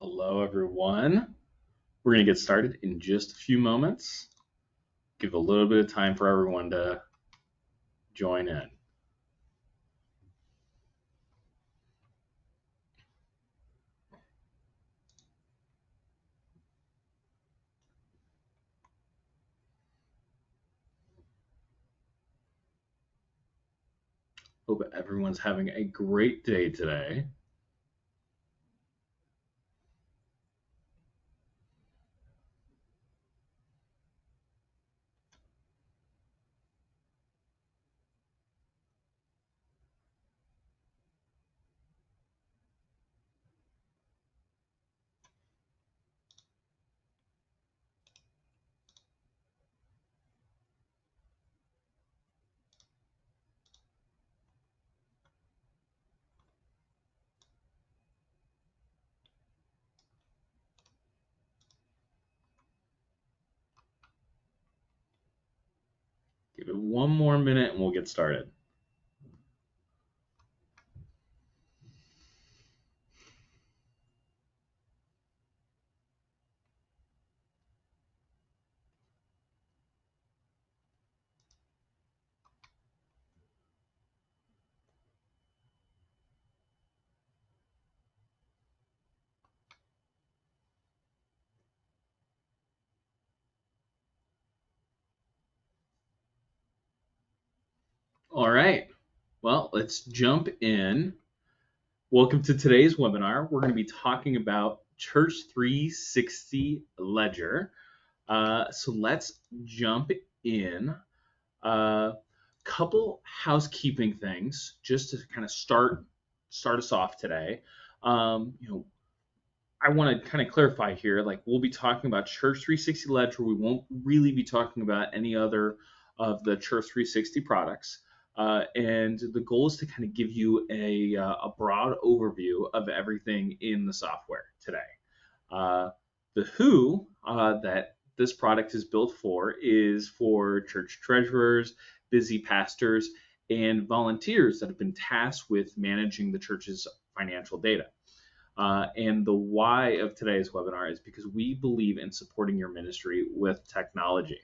Hello, everyone. We're going to get started in just a few moments. Give a little bit of time for everyone to join in. Hope everyone's having a great day today. Give it one more minute and we'll get started. All right. Well, let's jump in. Welcome to today's webinar. We're going to be talking about Church360 Ledger. So let's jump in. Couple housekeeping things just to kind of start us off today. I want to kind of clarify here, like we'll be talking about Church360 Ledger. We won't really be talking about any other of the Church360 products. And the goal is to kind of give you a broad overview of everything in the software today. The who that this product is built for is for church treasurers, busy pastors, and volunteers that have been tasked with managing the church's financial data. And the why of today's webinar is because we believe in supporting your ministry with technology.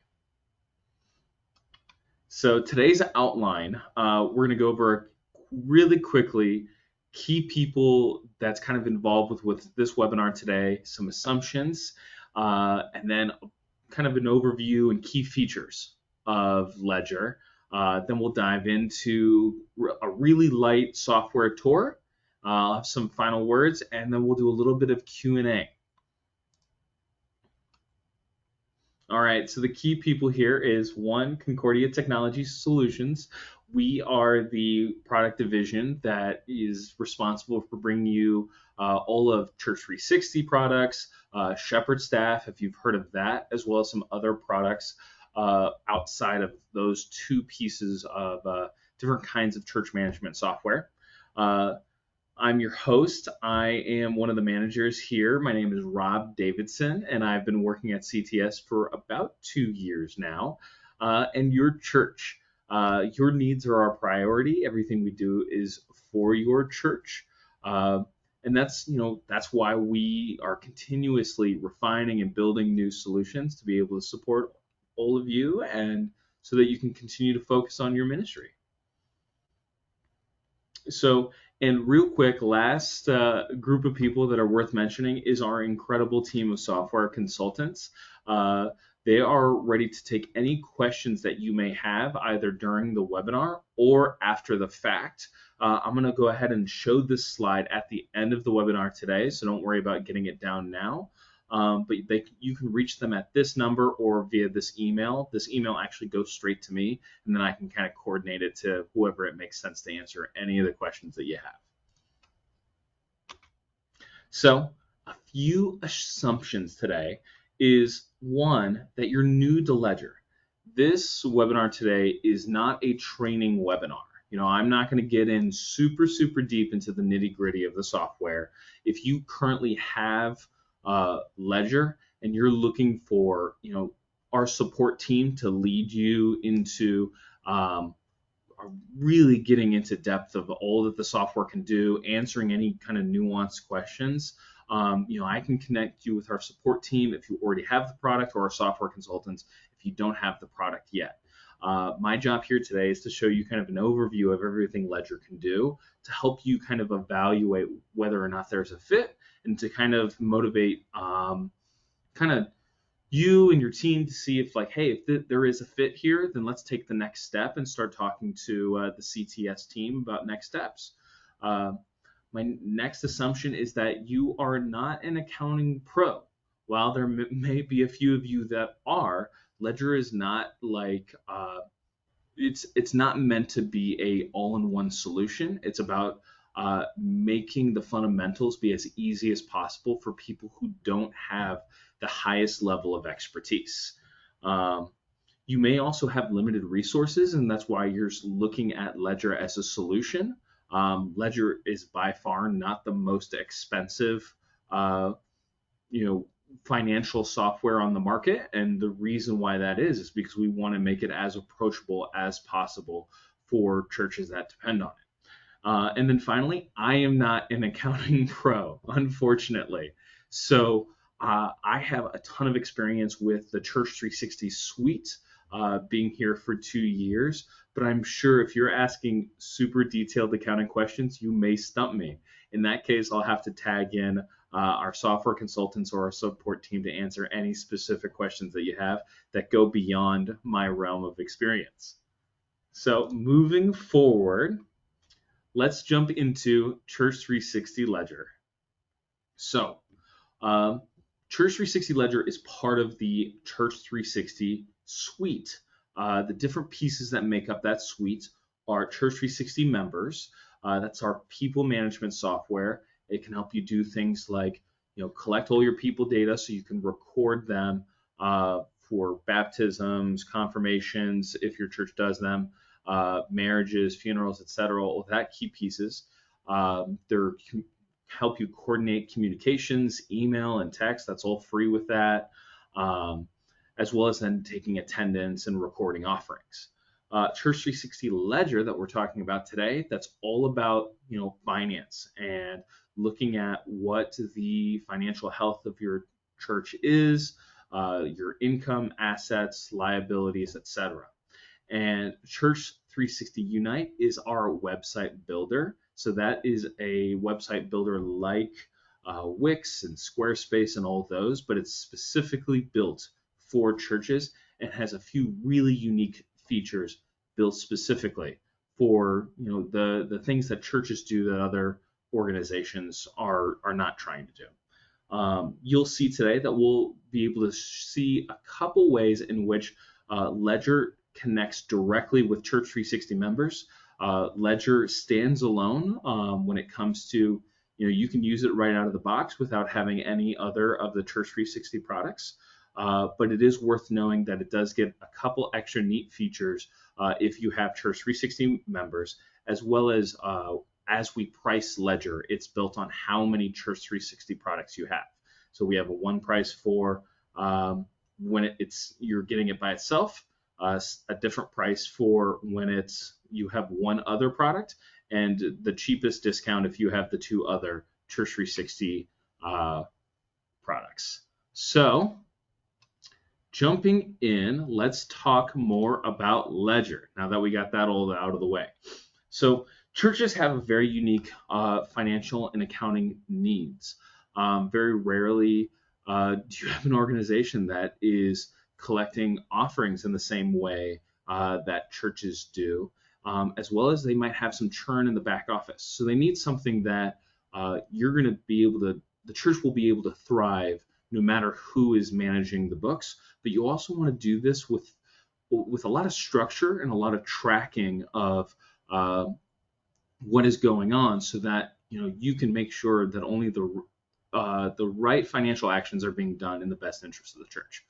So today's outline, we're going to go over really quickly key people that's kind of involved with this webinar today, some assumptions, and then kind of an overview and key features of Ledger. Then we'll dive into a really light software tour. I'll have some final words, and then we'll do a little bit of Q&A. All right, so the key people here is one, Concordia Technology Solutions. We are the product division that is responsible for bringing you all of Church360 products, Shepherd Staff, if you've heard of that, as well as some other products outside of those two pieces of different kinds of church management software. I'm your host. I am one of the managers here. My name is Rob Davidson, and I've been working at CTS for about 2 years now. And your church, your needs are our priority. Everything we do is for your church. And that's why we are continuously refining and building new solutions to be able to support all of you and so that you can continue to focus on your ministry. So, and real quick, last group of people that are worth mentioning is our incredible team of software consultants. They are ready to take any questions that you may have either during the webinar or after the fact. I'm going to go ahead and show this slide at the end of the webinar today, so don't worry about getting it down now. But you can reach them at this number or via this email. This email actually goes straight to me, and then I can kind of coordinate it to whoever it makes sense to answer any of the questions that you have. So a few assumptions today is one, that you're new to Ledger. This webinar today is not a training webinar. I'm not going to get in super deep into the nitty gritty of the software. If you currently have Ledger and you're looking for our support team to lead you into really getting into depth of all that the software can do, answering any kind of nuanced questions, I can connect you with our support team if you already have the product, or our software consultants if you don't have the product yet. My job here today is to show you kind of an overview of everything Ledger can do to help you kind of evaluate whether or not there's a fit, and to kind of motivate kind of you and your team to see if, like, hey, if there is a fit here, then let's take the next step and start talking to the CTS team about next steps. My next assumption is that you are not an accounting pro. While there may be a few of you that are, Ledger is not like it's not meant to be a all-in-one solution. It's about making the fundamentals be as easy as possible for people who don't have the highest level of expertise. You may also have limited resources, and that's why you're looking at Ledger as a solution. Ledger is by far not the most expensive, financial software on the market, and the reason why that is because we want to make it as approachable as possible for churches that depend on it. And then finally, I am not an accounting pro, unfortunately. So I have a ton of experience with the Church360 suite, being here for 2 years, but I'm sure if you're asking super detailed accounting questions, you may stump me. In that case, I'll have to tag in our software consultants or our support team to answer any specific questions that you have that go beyond my realm of experience. So moving forward, let's jump into Church360 Ledger. So Church360 Ledger is part of the Church360 suite. The different pieces that make up that suite are Church360 members. That's our people management software. It can help you do things like, collect all your people data so you can record them for baptisms, confirmations, if your church does them, marriages, funerals, etc. All that key pieces. They're help you coordinate communications, email and text. That's all free with that, as well as then taking attendance and recording offerings. Church360 Ledger that we're talking about today, that's all about finance and looking at what the financial health of your church is, your income, assets, liabilities, etc. And Church360 Unite is our website builder. So that is a website builder like Wix and Squarespace and all those, but it's specifically built for churches and has a few really unique features built specifically for the things that churches do that other organizations are not trying to do. You'll see today that we'll be able to see a couple ways in which Ledger connects directly with Church360 members. Ledger stands alone when it comes to, you can use it right out of the box without having any other of the Church360 products. But it is worth knowing that it does get a couple extra neat features if you have Church360 members, as well as we price Ledger, it's built on how many Church360 products you have. So we have a one price for when you're getting it by itself, a different price for when you have one other product, and the cheapest discount if you have the two other Church360 products. So jumping in, let's talk more about Ledger now that we got that all out of the way. So churches have a very unique financial and accounting needs. Very rarely do you have an organization that is collecting offerings in the same way that churches do, as well as they might have some churn in the back office. So they need something that the church will be able to thrive no matter who is managing the books. But you also want to do this with a lot of structure and a lot of tracking of what is going on, so that you can make sure that only the right financial actions are being done in the best interest of the church.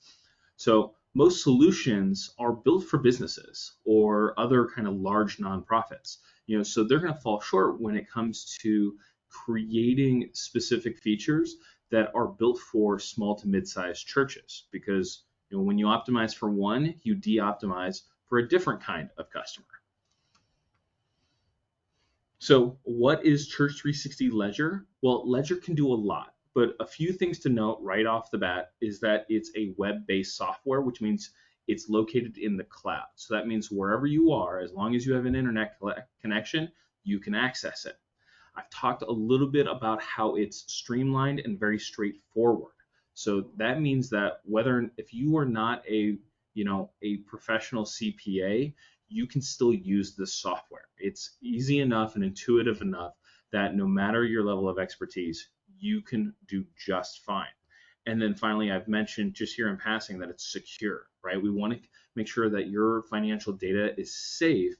So most solutions are built for businesses or other kind of large nonprofits. So they're going to fall short when it comes to creating specific features that are built for small to mid-sized churches, because when you optimize for one, you de-optimize for a different kind of customer. So what is Church360 Ledger? Well, Ledger can do a lot. But a few things to note right off the bat is that it's a web-based software, which means it's located in the cloud. So that means wherever you are, as long as you have an internet connection, you can access it. I've talked a little bit about how it's streamlined and very straightforward. So that means that if you are not a professional CPA, you can still use this software. It's easy enough and intuitive enough that no matter your level of expertise, you can do just fine. And then finally, I've mentioned just here in passing that it's secure, right? We want to make sure that your financial data is safe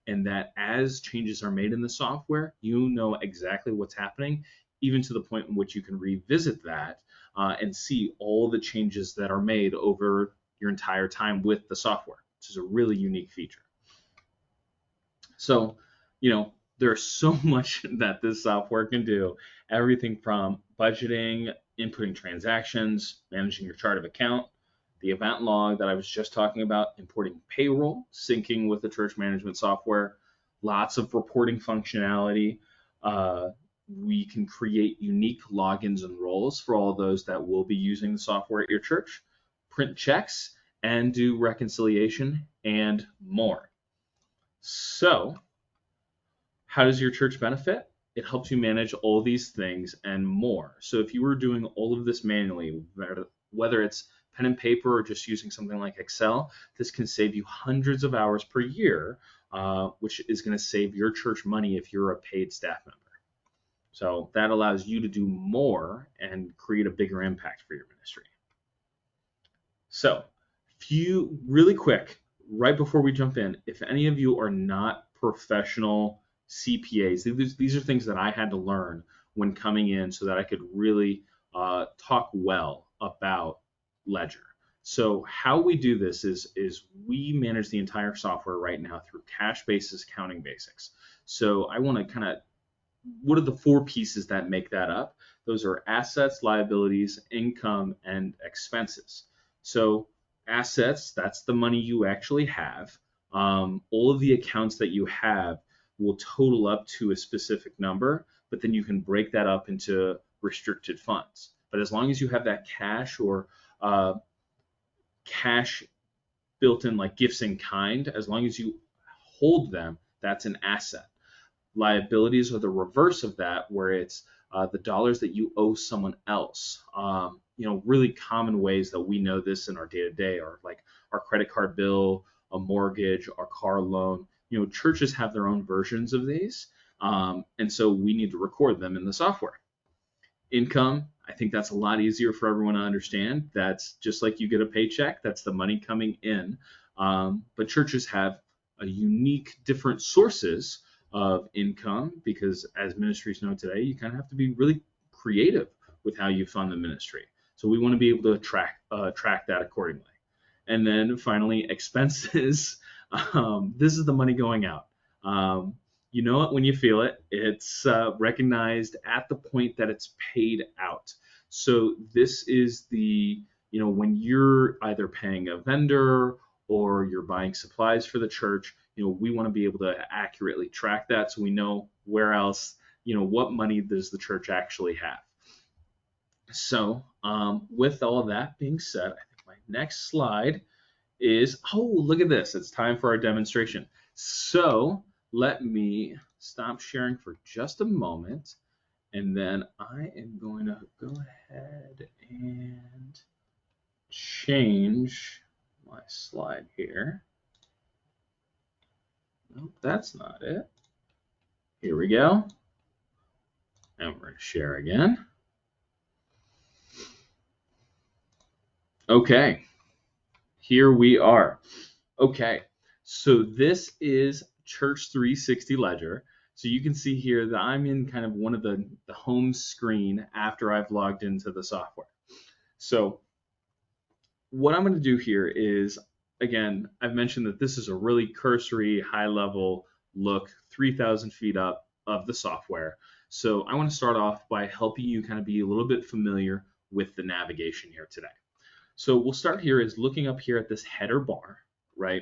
and that as changes are made in the software, you know exactly what's happening, even to the point in which you can revisit that and see all the changes that are made over your entire time with the software, which is a really unique feature. So, there's so much that this software can do. Everything from budgeting, inputting transactions, managing your chart of account, the event log that I was just talking about, importing payroll, syncing with the church management software, lots of reporting functionality. We can create unique logins and roles for all those that will be using the software at your church, print checks, and do reconciliation and more. So, how does your church benefit? It helps you manage all these things and more. So if you were doing all of this manually, whether it's pen and paper or just using something like Excel, this can save you hundreds of hours per year, which is going to save your church money if you're a paid staff member. So that allows you to do more and create a bigger impact for your ministry. So really quick, right before we jump in, if any of you are not professional CPAs, these are things that I had to learn when coming in so that I could really talk well about Ledger. So how we do this is we manage the entire software right now through cash basis accounting basics. So I want to kind of, what are the four pieces that make that up? Those are assets, liabilities, income, and expenses. So assets, that's the money you actually have. All of the accounts that you have will total up to a specific number, but then you can break that up into restricted funds. But as long as you have that cash or cash built in like gifts in kind, as long as you hold them, that's an asset. Liabilities are the reverse of that, where it's the dollars that you owe someone else. Really common ways that we know this in our day-to-day are like our credit card bill, a mortgage, our car loan. Churches have their own versions of these, and so we need to record them in the software. Income, I think that's a lot easier for everyone to understand. That's just like you get a paycheck, that's the money coming in. But churches have a unique different sources of income because as ministries know today, you kind of have to be really creative with how you fund the ministry. So we want to be able to track that accordingly. And then finally, expenses. This is the money going out. You know it when you feel it. It's recognized at the point that it's paid out. So this is when you're either paying a vendor or you're buying supplies for the church, we want to be able to accurately track that so we know where else, what money does the church actually have. So with all of that being said, I think my next slide is, look at this. It's time for our demonstration. So let me stop sharing for just a moment, and then I am going to go ahead and change my slide here. Nope, that's not it. Here we go. And we're going to share again. Okay, here we are. Okay, so this is Church360 Ledger. So you can see here that I'm in kind of one of the home screen after I've logged into the software. So what I'm going to do here is, again, I've mentioned that this is a really cursory, high-level look, 3,000 feet up of the software. So I want to start off by helping you kind of be a little bit familiar with the navigation here today. So we'll start here is looking up here at this header bar, right?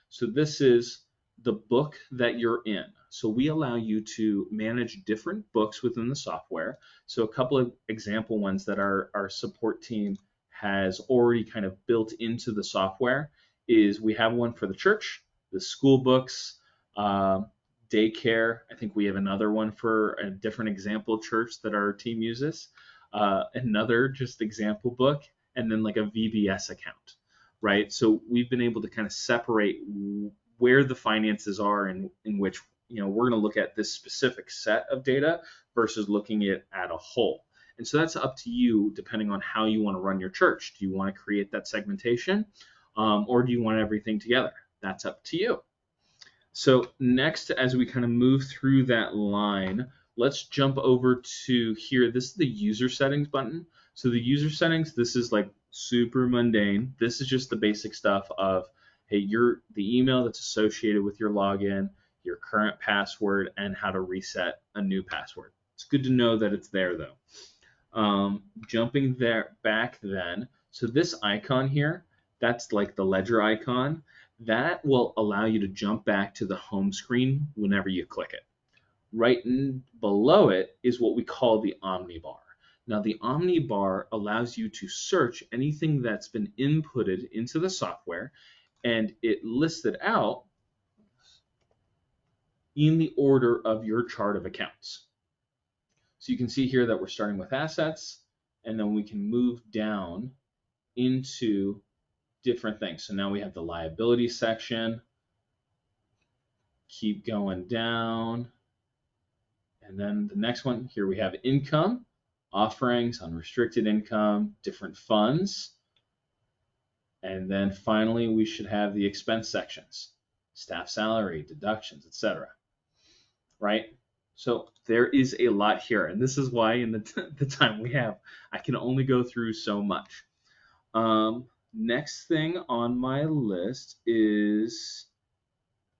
So this is the book that you're in. So we allow you to manage different books within the software. So a couple of example ones that our support team has already kind of built into the software is we have one for the church, the school books, uh, daycare. I think we have another one for a different example church that our team uses, another just example book, and then like a VBS account, right? So we've been able to kind of separate where the finances are and in which we're going to look at this specific set of data versus looking at a whole. And so that's up to you depending on how you want to run your church. Do you want to create that segmentation, or do you want everything together? That's up to you. So next, as we kind of move through that line, let's jump over to here. This is the user settings button. So the user settings, this is like super mundane. This is just the basic stuff of, hey, the email that's associated with your login, your current password, and how to reset a new password. It's good to know that it's there though. Jumping there back then, so this icon here, that's like the ledger icon. That will allow you to jump back to the home screen whenever you click it. Right below it is what we call the Omnibar. Now the Omnibar allows you to search anything that's been inputted into the software, and it lists it out in the order of your chart of accounts. So you can see here that we're starting with assets, and then we can move down into different things. So now we have the liability section. Keep going down. And then the next one here we have income, offerings, unrestricted income, different funds. And then finally we should have the expense sections, staff salary, deductions, etc. Right? So there is a lot here, and this is why in the time we have, I can only go through so much. Next thing on my list is,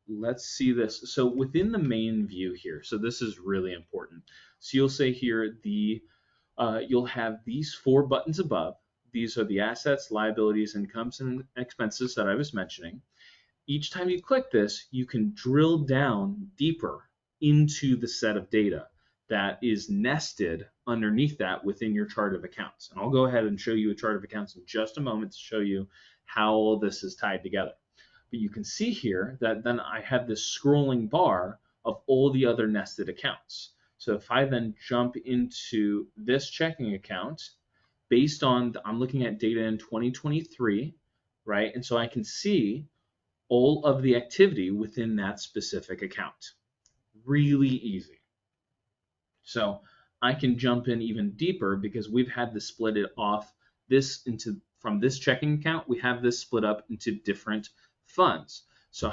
let's see this. So within the main view here, so this is really important. So you'll say here you'll have these 4 buttons above. These are the assets, liabilities, incomes, and expenses that I was mentioning. Each time you click this, you can drill down deeper into the set of data that is nested underneath that within your chart of accounts. And I'll go ahead and show you a chart of accounts in just a moment to show you how all this is tied together. But you can see here that then I have this scrolling bar of all the other nested accounts. So if I then jump into this checking account, based on, I'm looking at data in 2023, right? And so I can see all of the activity within that specific account. Really easy. So I can jump in even deeper because we've had to split it off from this checking account, we have this split up into different funds. So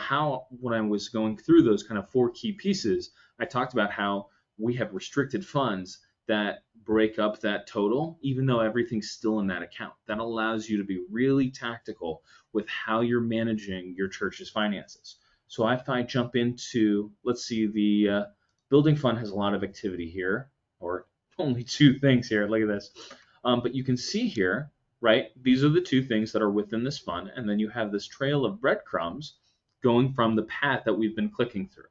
when I was going through those kind of 4 key pieces, I talked about how we have restricted funds that break up that total, even though everything's still in that account. That allows you to be really tactical with how you're managing your church's finances. So if I jump into, let's see, the building fund has a lot of activity here, or only 2 things here. Look at this. But you can see here, right, these are the 2 things that are within this fund, and then you have this trail of breadcrumbs going from the path that we've been clicking through.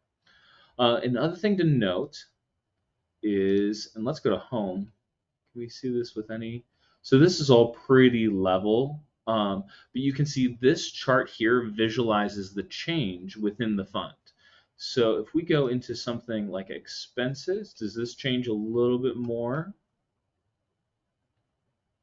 Another thing to note is, and let's go to home. Can we see this with any? So this is all pretty level, but you can see this chart here visualizes the change within the fund. So if we go into something like expenses, does this change a little bit more?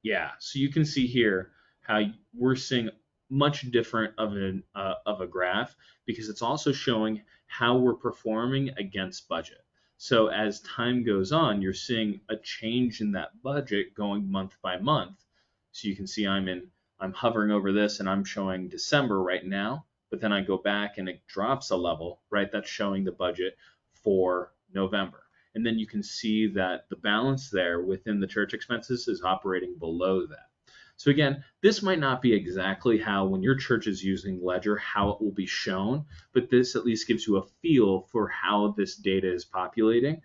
Yeah, so you can see here how we're seeing much different of a graph because it's also showing how we're performing against budget. So as time goes on, you're seeing a change in that budget going month by month. So you can see I'm hovering over this and I'm showing December right now, but then I go back and it drops a level, right? That's showing the budget for November. And then you can see that the balance there within the church expenses is operating below that. So again, this might not be exactly how, when your church is using Ledger, how it will be shown, but this at least gives you a feel for how this data is populating.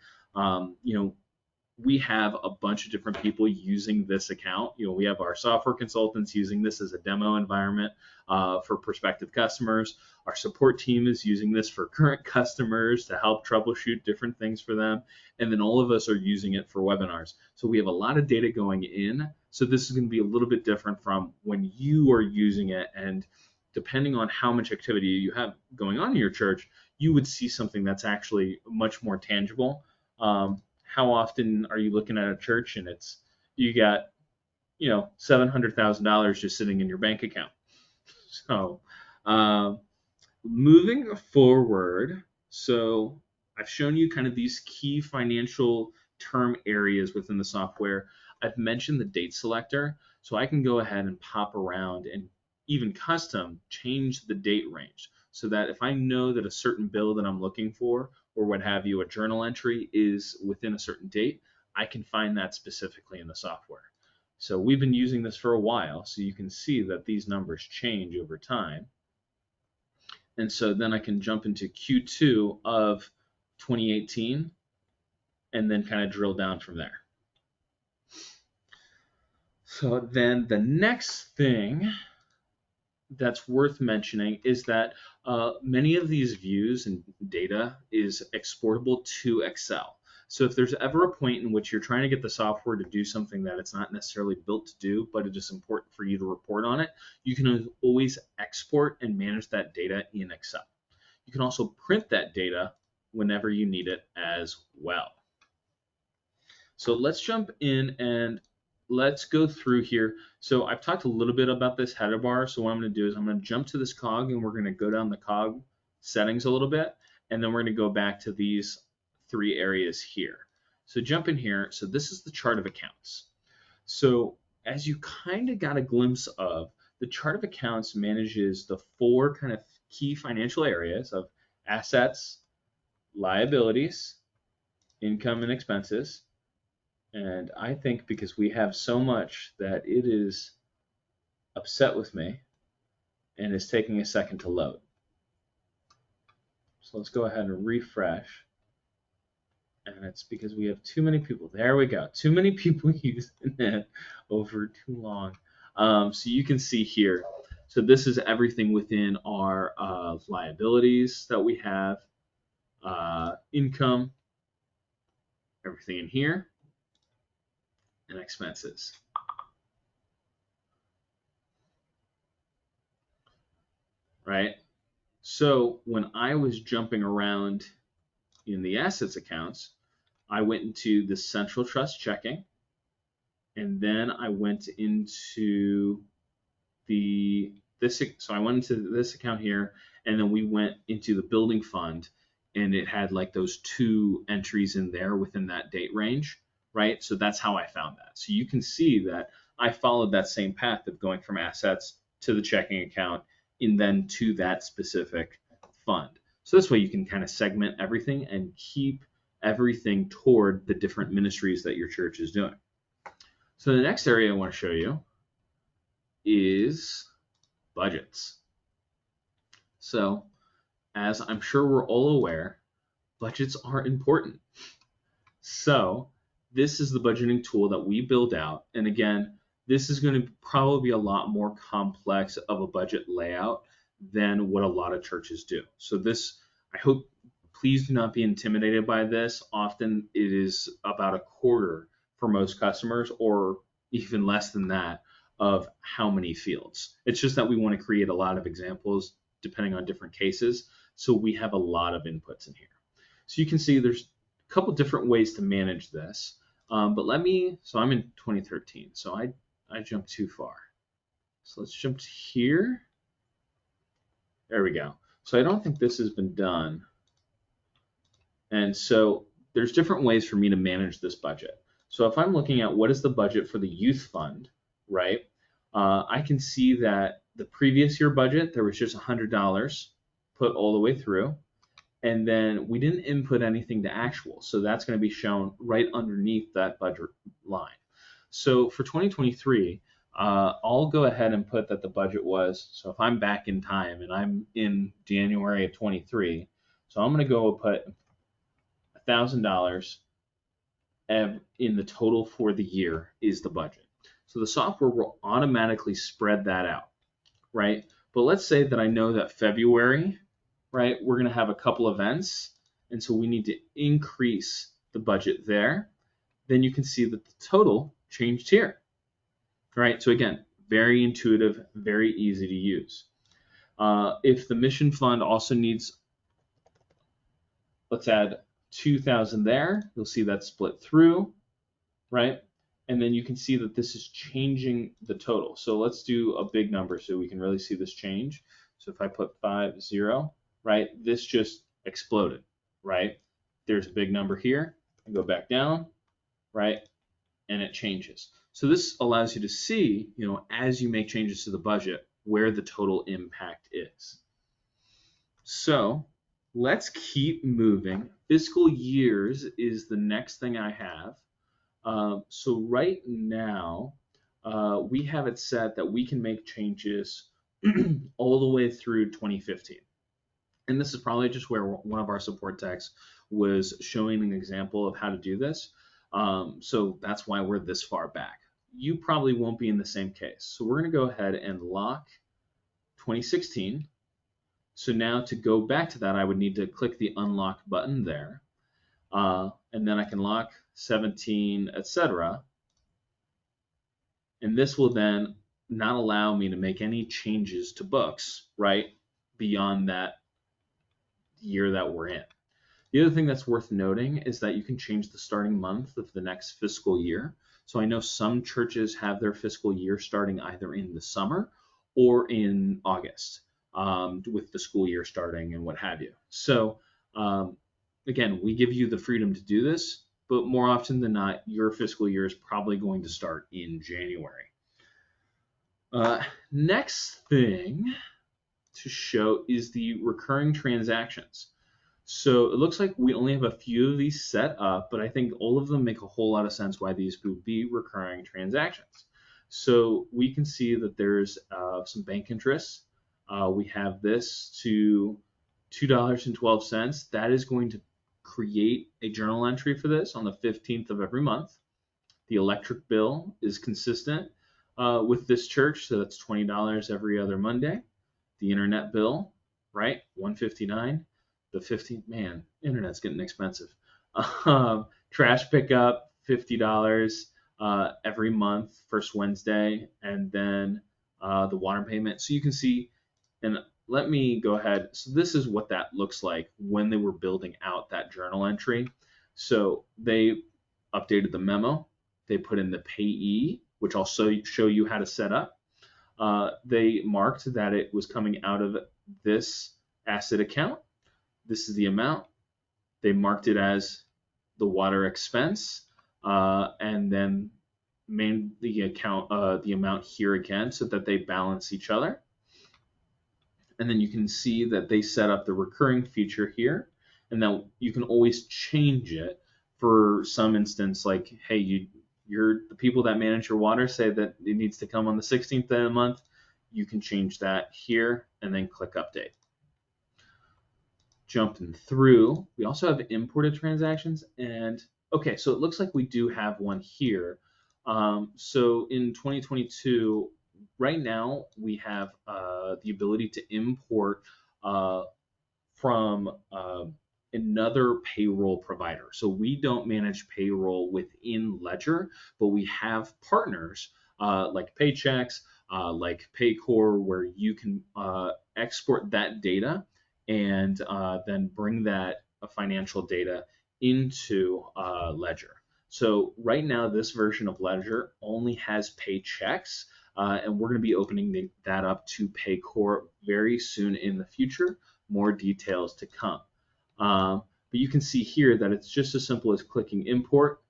we have a bunch of different people using this account. We have our software consultants using this as a demo environment for prospective customers. Our support team is using this for current customers to help troubleshoot different things for them. And then all of us are using it for webinars. So we have a lot of data going in. So this is going to be a little bit different from when you are using it. And depending on how much activity you have going on in your church, you would see something that's actually much more tangible. How often are you looking at a church and you got $700,000 just sitting in your bank account? So moving forward, so I've shown you kind of these key financial term areas within the software. I've mentioned the date selector, so I can go ahead and pop around and even custom change the date range so that if I know that a certain bill that I'm looking for or what have you, a journal entry is within a certain date, I can find that specifically in the software. So we've been using this for a while, so you can see that these numbers change over time. And so then I can jump into Q2 of 2018 and then kind of drill down from there. So then the next thing that's worth mentioning is that many of these views and data is exportable to Excel. So if there's ever a point in which you're trying to get the software to do something that it's not necessarily built to do, but it is important for you to report on it, you can always export and manage that data in Excel. You can also print that data whenever you need it as well. So let's jump in and let's go through here. So I've talked a little bit about this header bar. So what I'm going to do is I'm going to jump to this cog and we're going to go down the cog settings a little bit. And then we're going to go back to these three areas here. So jump in here. So this is the chart of accounts. So as you kind of got a glimpse of, the chart of accounts manages the four kind of key financial areas of assets, liabilities, income, and expenses. And I think because we have so much that it is upset with me and is taking a second to load. So let's go ahead and refresh. And it's because we have too many people. There we go. Too many people using it over too long. So you can see here. So this is everything within our liabilities that we have, income, everything in here, and expenses. Right? So when I was jumping around in the assets accounts, I went into the central trust checking, and then I went into so I went into this account here, and then we went into the building fund, and it had like those two entries in there within that date range, right? So that's how I found that. So you can see that I followed that same path of going from assets to the checking account and then to that specific fund. So this way you can kind of segment everything and keep everything toward the different ministries that your church is doing. So the next area I want to show you is budgets. So as I'm sure we're all aware, budgets are important. So this is the budgeting tool that we build out. And again, this is going to probably be a lot more complex of a budget layout than what a lot of churches do. So this, I hope, please do not be intimidated by this. Often it is about a quarter for most customers, or even less than that, of how many fields. It's just that we want to create a lot of examples depending on different cases. So we have a lot of inputs in here. So you can see there's a couple different ways to manage this. So I'm in 2013. So I jumped too far. So let's jump to here. There we go. So I don't think this has been done. And so there's different ways for me to manage this budget. So if I'm looking at what is the budget for the youth fund, right? I can see that the previous year budget, there was just $100 put all the way through. And then we didn't input anything to actual. So that's going to be shown right underneath that budget line. So for 2023, I'll go ahead and put that the budget was, so if I'm back in time and I'm in January of 23, so I'm going to go put $1,000 in the total for the year is the budget. So the software will automatically spread that out, right? But let's say that I know that February, right, we're going to have a couple events, and so we need to increase the budget there. Then you can see that the total changed here, right? So again, very intuitive, very easy to use. If the mission fund also needs, let's add 2,000 there, you'll see that split through, right? And then you can see that this is changing the total. So let's do a big number so we can really see this change. So if I put 50, right, this just exploded, right? There's a big number here. I go back down, right, and it changes. So this allows you to see, as you make changes to the budget, where the total impact is. So let's keep moving. Fiscal years is the next thing I have. So right now, we have it set that we can make changes all the way through 2015. And this is probably just where one of our support techs was showing an example of how to do this. So that's why we're this far back. You probably won't be in the same case. So we're going to go ahead and lock 2016. So now to go back to that, I would need to click the unlock button there. And then I can lock 17, etc. And this will then not allow me to make any changes to books, right, beyond that year that we're in. The other thing that's worth noting is that you can change the starting month of the next fiscal year. So I know some churches have their fiscal year starting either in the summer or in August, with the school year starting and what have you. So again, we give you the freedom to do this, but more often than not, your fiscal year is probably going to start in January. Next thing to show is the recurring transactions. So it looks like we only have a few of these set up, but I think all of them make a whole lot of sense why these would be recurring transactions. So we can see that there's some bank interest. We have this to $2.12. That is going to create a journal entry for this on the 15th of every month. The electric bill is consistent with this church, so that's $20 every other Monday. The internet bill, right, $159. The 15th, man, internet's getting expensive. Trash pickup, $50 every month, first Wednesday, and then the water payment. So you can see, and let me go ahead. So this is what that looks like when they were building out that journal entry. So they updated the memo. They put in the payee, which I'll show you how to set up. They marked that it was coming out of this asset account. This is the amount. They marked it as the water expense, and then made the amount here again so that they balance each other. And then you can see that they set up the recurring feature here, and then you can always change it for some instance, like, hey, you're the people that manage your water say that it needs to come on the 16th of the month. You can change that here and then click update. Jumping through, we also have imported transactions, and okay, so it looks like we do have one here. So in 2022, right now we have the ability to import from another payroll provider. So we don't manage payroll within Ledger, but we have partners like Paychex, like Paycor, where you can export that data and then bring that financial data into Ledger. So right now, this version of Ledger only has Paychex, and we're going to be opening that up to Paycor very soon in the future. More details to come. But you can see here that it's just as simple as clicking import,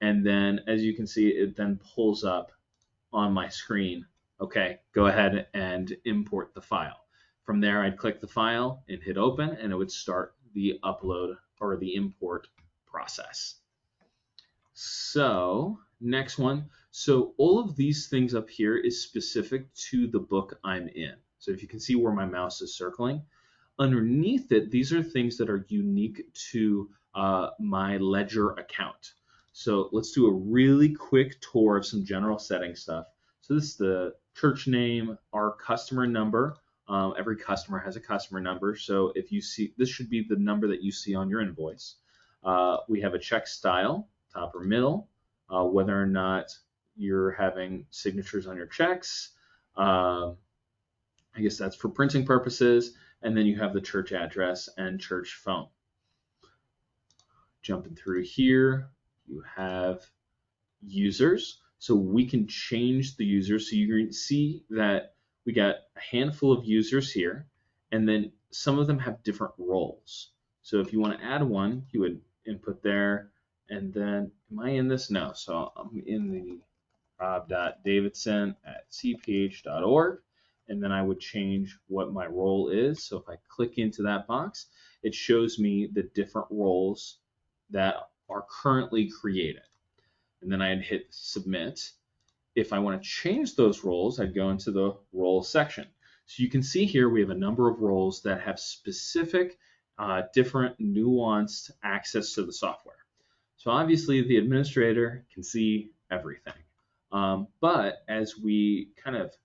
and then as you can see, it then pulls up on my screen. Okay, go ahead and import the file. From there, I'd click the file and hit open, and it would start the upload or the import process. So next one. So all of these things up here is specific to the book I'm in. So if you can see where my mouse is circling, underneath it, these are things that are unique to my Ledger account. So let's do a really quick tour of some general setting stuff. So this is the church name, our customer number. Every customer has a customer number. So if you see, this should be the number that you see on your invoice. We have a check style, top or middle, whether or not you're having signatures on your checks. I guess that's for printing purposes. And then you have the church address and church phone. Jumping through here, you have users. So we can change the users. So you can see that we got a handful of users here, and then some of them have different roles. So if you want to add one, you would input there, and then, am I in this? No, so I'm in the rob.davidson@cph.org, and then I would change what my role is. So if I click into that box, it shows me the different roles that are currently created. And then I'd hit submit. If I want to change those roles, I'd go into the role section. So you can see here we have a number of roles that have specific, different, nuanced access to the software. So obviously the administrator can see everything. But as we kind of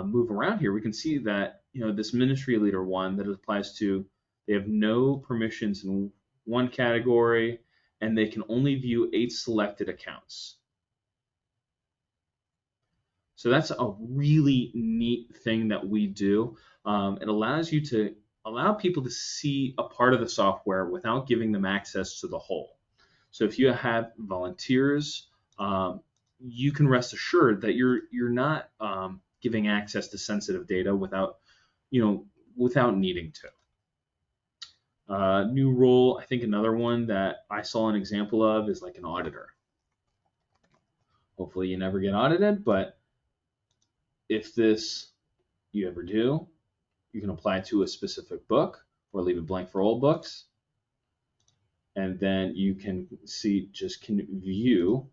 move around here, we can see that this ministry leader one that applies to, they have no permissions in one category, and they can only view 8 selected accounts. So that's a really neat thing that we do. It allows you to allow people to see a part of the software without giving them access to the whole. So if you have volunteers, you can rest assured that you're not giving access to sensitive data without needing to. New role, I think another one that I saw an example of is like an auditor. Hopefully you never get audited, but if this you ever do, you can apply it to a specific book or leave it blank for old books. And then you can see, can view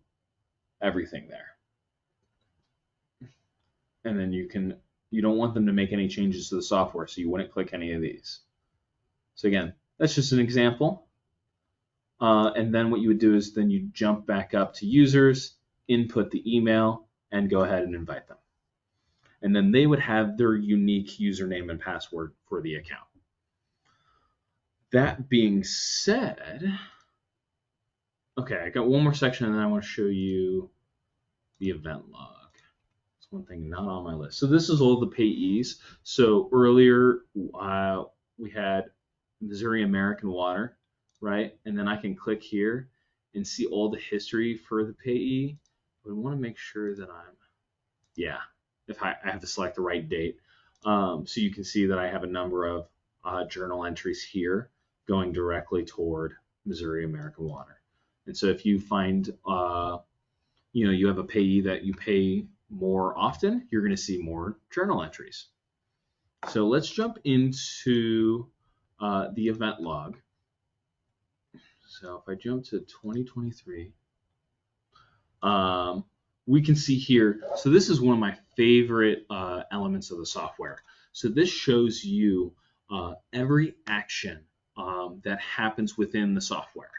everything there. And then you don't want them to make any changes to the software, so you wouldn't click any of these. So again, that's just an example. And then what you would do is then you jump back up to users, input the email, and go ahead and invite them. And then they would have their unique username and password for the account. That being said, okay, I got one more section, and then I want to show you the event log. It's one thing not on my list. So this is all the payees. So earlier we had Missouri American Water, right? And then I can click here and see all the history for the payee. But I want to make sure that if I have to select the right date. So you can see that I have a number of journal entries here going directly toward Missouri American Water. And so if you find, you have a payee that you pay more often, you're going to see more journal entries. So let's jump into the event log. So if I jump to 2023, we can see here, so this is one of my favorite elements of the software. So this shows you every action that happens within the software.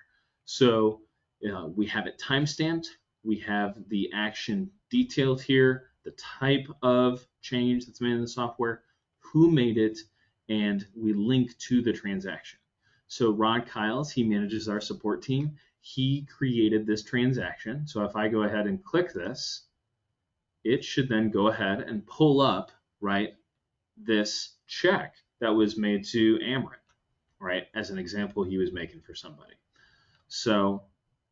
So we have it timestamped, we have the action detailed here, the type of change that's made in the software, who made it, and we link to the transaction. So Rod Kiles, he manages our support team. He created this transaction. So if I go ahead and click this, it should then go ahead and pull up, right, this check that was made to Ameren, right, as an example he was making for somebody. So,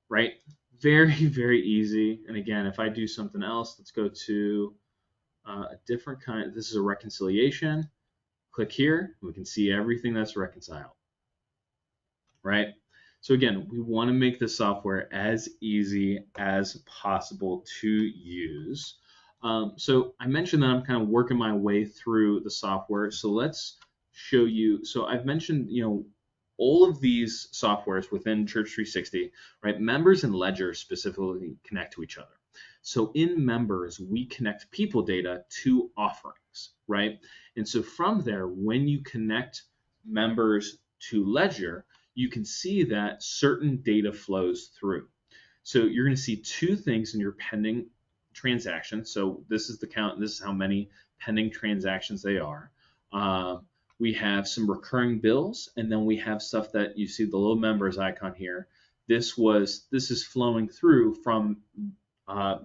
right, very, very easy. And again, if I do something else, let's go to a different kind. This is a reconciliation. Click here, we can see everything that's reconciled, right? So again, we want to make the software as easy as possible to use. So I mentioned that I'm kind of working my way through the software. So let's show you. So I've mentioned, all of these softwares within Church360, right? Members and Ledger specifically connect to each other. So in Members, we connect people data to offerings, right? And so from there, when you connect Members to Ledger, you can see that certain data flows through. So you're going to see two things in your pending transactions. So this is the count. This is how many pending transactions they are. We have some recurring bills, and then we have stuff that you see the little members icon here. This is flowing through from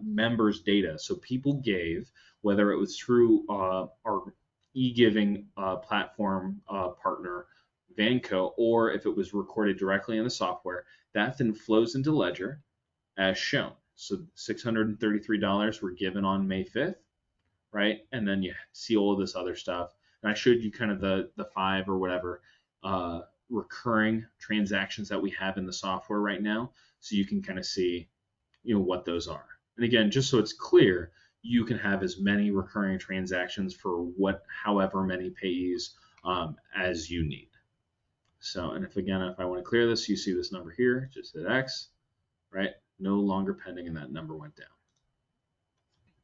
members' data. So people gave, whether it was through our e-giving platform partner, Vanco, or if it was recorded directly in the software, that then flows into Ledger as shown. So $633 were given on May 5th, right? And then you see all of this other stuff. And I showed you kind of the 5 or whatever recurring transactions that we have in the software right now. So you can kind of see, what those are. And again, just so it's clear, you can have as many recurring transactions for however many payees as you need. So, and if I want to clear this, you see this number here, just hit X, right? No longer pending, and that number went down.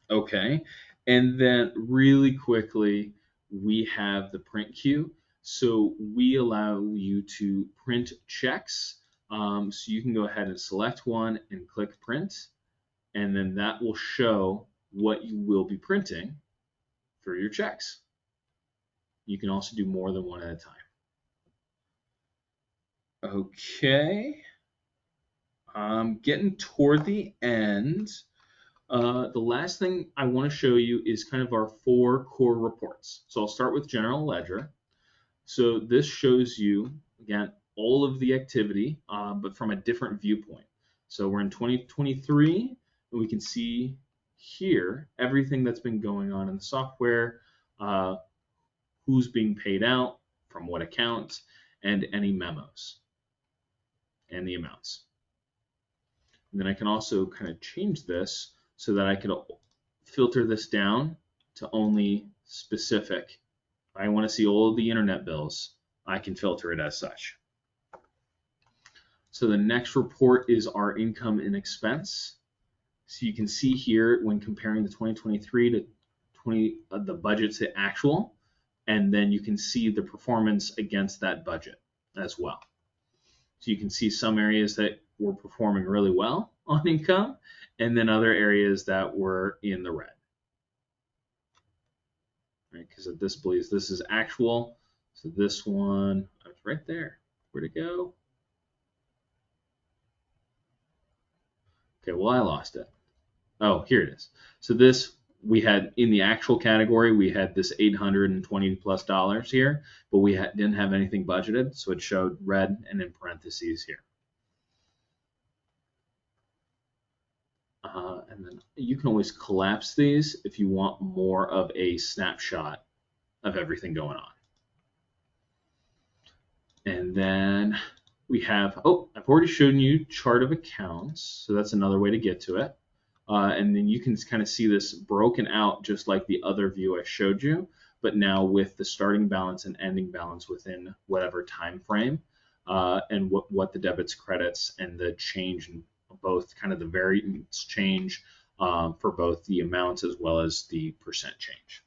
Okay, and then really quickly, we have the print queue. So we allow you to print checks. So you can go ahead and select one and click print, and then that will show what you will be printing for your checks. You can also do more than one at a time. Okay, getting toward the end. The last thing I want to show you is kind of our 4 core reports. So I'll start with General Ledger. So this shows you, again, all of the activity, but from a different viewpoint. So we're in 2023, and we can see here everything that's been going on in the software, who's being paid out, from what account, and any memos, and the amounts. And then I can also kind of change this so that I could filter this down to only specific. If I want to see all of the internet bills, I can filter it as such. So the next report is our income and expense. So you can see here when comparing the 2023 to the budget to actual, and then you can see the performance against that budget as well. So you can see some areas that were performing really well on income, and then other areas that were in the red. Right, because it displays this is actual. So this one, it's right there. Where'd it go? Okay, well, I lost it. Oh, here it is. So this, we had in the actual category, we had this $820+ here, but we didn't have anything budgeted, so it showed red and in parentheses here. And then you can always collapse these if you want more of a snapshot of everything going on. And then we have, I've already shown you chart of accounts, so that's another way to get to it. And then you can kind of see this broken out just like the other view I showed you, but now with the starting balance and ending balance within whatever time frame, and what the debits, credits, and the change in both kind of the variance change for both the amounts as well as the percent change.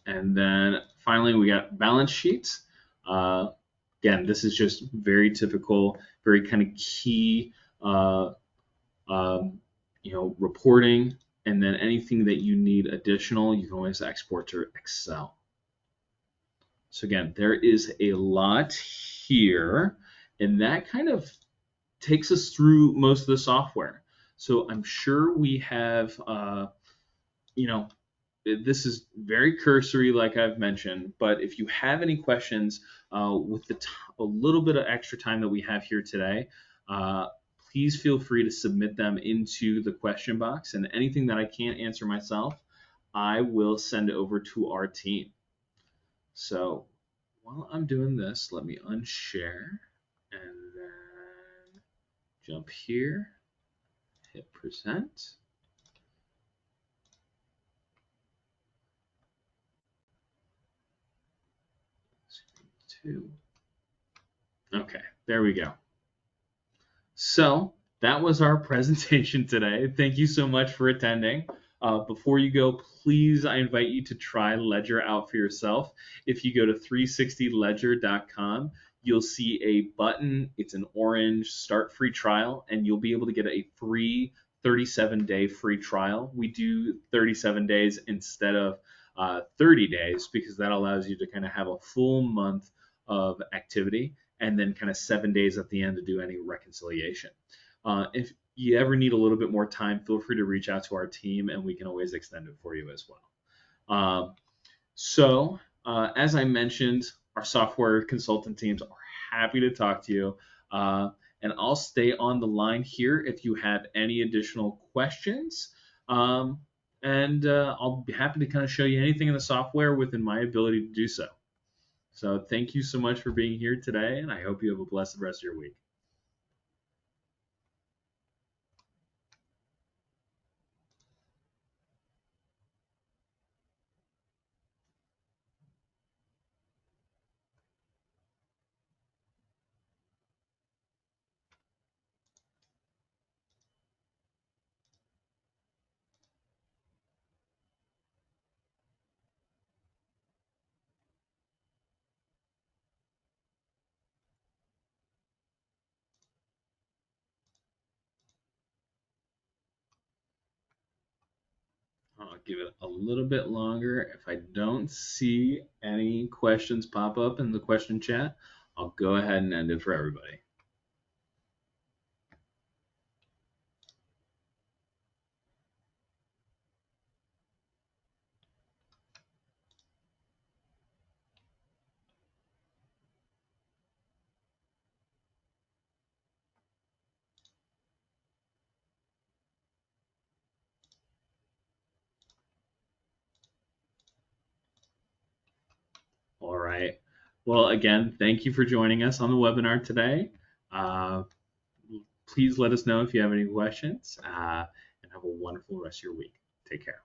And then finally, we got balance sheets. Again, this is just very typical, very kind of key, reporting. And then anything that you need additional, you can always export to Excel. So again, there is a lot here, and that kind of takes us through most of the software. So I'm sure we have, this is very cursory, like I've mentioned, but if you have any questions with a little bit of extra time that we have here today, please feel free to submit them into the question box, and anything that I can't answer myself, I will send over to our team. So while I'm doing this, let me unshare and then jump here, hit present. Okay, there we go. So that was our presentation today. Thank you so much for attending. Before you go, please, I invite you to try Ledger out for yourself. If you go to 360ledger.com, you'll see a button. It's an orange start free trial, and you'll be able to get a free 37-day free trial. We do 37 days instead of 30 days because that allows you to kind of have a full month of activity and then kind of 7 days at the end to do any reconciliation. If you ever need a little bit more time, feel free to reach out to our team and we can always extend it for you as well. As I mentioned, our software consultant teams are happy to talk to you. And I'll stay on the line here if you have any additional questions. I'll be happy to kind of show you anything in the software within my ability to do so. So thank you so much for being here today, and I hope you have a blessed rest of your week. I'll give it a little bit longer. If I don't see any questions pop up in the question chat, I'll go ahead and end it for everybody. All right. Well, again, thank you for joining us on the webinar today. Please let us know if you have any questions and have a wonderful rest of your week. Take care.